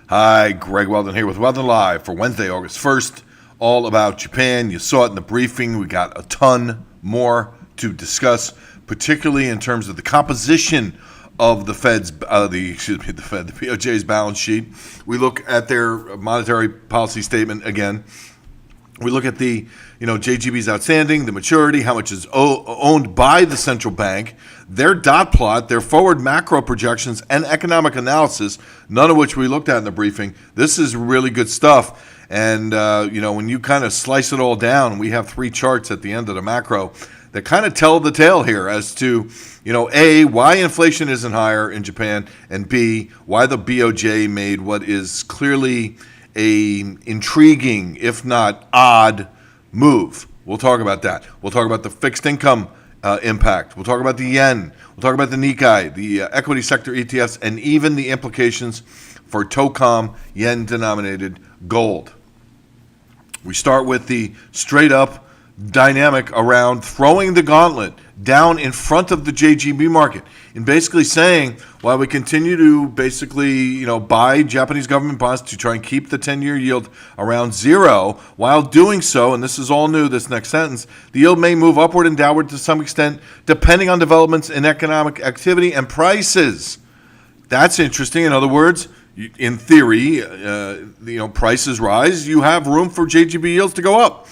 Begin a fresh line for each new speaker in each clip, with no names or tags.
Hi, Greg Weldon here with Weldon Live for Wednesday, August 1st. All about Japan. You saw it in the briefing. We got a ton more to discuss, particularly in terms of the composition of the the BOJ's balance sheet. We look at their monetary policy statement again. We look at the, JGB's outstanding, the maturity, how much is owned by the central bank, their dot plot, their forward macro projections, and economic analysis, none of which we looked at in the briefing. This is really good stuff. And, when you kind of slice it all down, we have three charts at the end of the macro that kind of tell the tale here as to, A, why inflation isn't higher in Japan, and B, why the BOJ made what is clearly a intriguing, if not odd, move. We'll talk about that. We'll talk about the fixed income impact. We'll talk about the yen. We'll talk about the Nikkei, the equity sector ETFs, and even the implications for TOCOM yen-denominated gold. We start with the straight-up dynamic around throwing the gauntlet down in front of the JGB market and basically saying, while we continue to basically, buy Japanese government bonds to try and keep the 10-year yield around zero, while doing so, and this is all new, this next sentence, the yield may move upward and downward to some extent, depending on developments in economic activity and prices. That's interesting. In other words, in theory, prices rise, you have room for JGB yields to go up.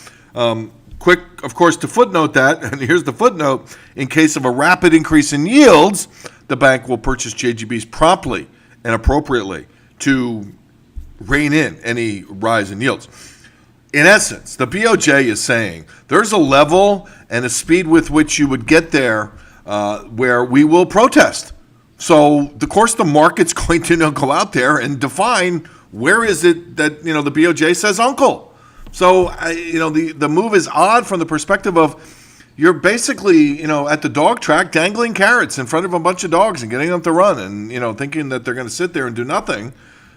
Quick, of course, to footnote that, and here's the footnote, in case of a rapid increase in yields, the bank will purchase JGBs promptly and appropriately to rein in any rise in yields. In essence, the BOJ is saying there's a level and a speed with which you would get there where we will protest. So, of course, the market's going to go out there and define where is it that, the BOJ says uncle. So, the move is odd from the perspective of you're basically, at the dog track dangling carrots in front of a bunch of dogs and getting them to run and, thinking that they're going to sit there and do nothing,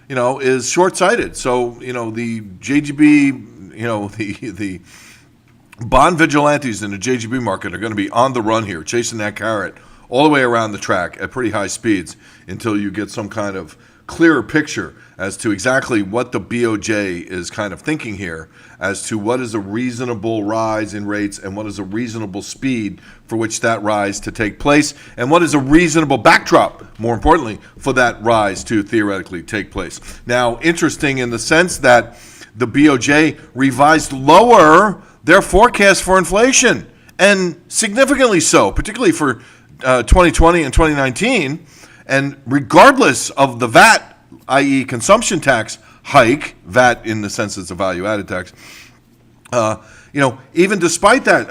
is short-sighted. So, the JGB, the bond vigilantes in the JGB market are going to be on the run here, chasing that carrot all the way around the track at pretty high speeds until you get some kind of clearer picture as to exactly what the BOJ is kind of thinking here as to what is a reasonable rise in rates and what is a reasonable speed for which that rise to take place and what is a reasonable backdrop, more importantly, for that rise to theoretically take place. Now, interesting in the sense that the BOJ revised lower their forecast for inflation, and significantly so, particularly for 2020 and 2019, and regardless of the VAT, i.e. consumption tax hike, VAT in the sense it's a value-added tax, even despite that,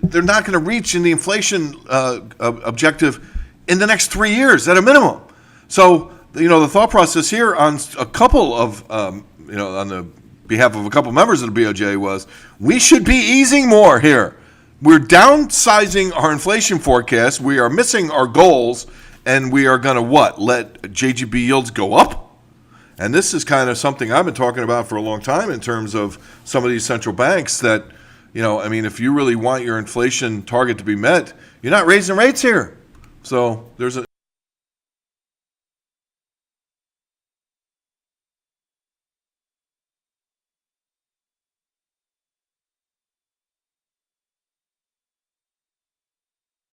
they're not going to reach in the inflation objective in the next 3 years at a minimum. So, the thought process here on a couple of, on the behalf of a couple members of the BOJ was, we should be easing more here. We're downsizing our inflation forecast. We are missing our goals. And we are going to what? Let JGB yields go up? And this is kind of something I've been talking about for a long time in terms of some of these central banks that, if you really want your inflation target to be met, you're not raising rates here. So there's a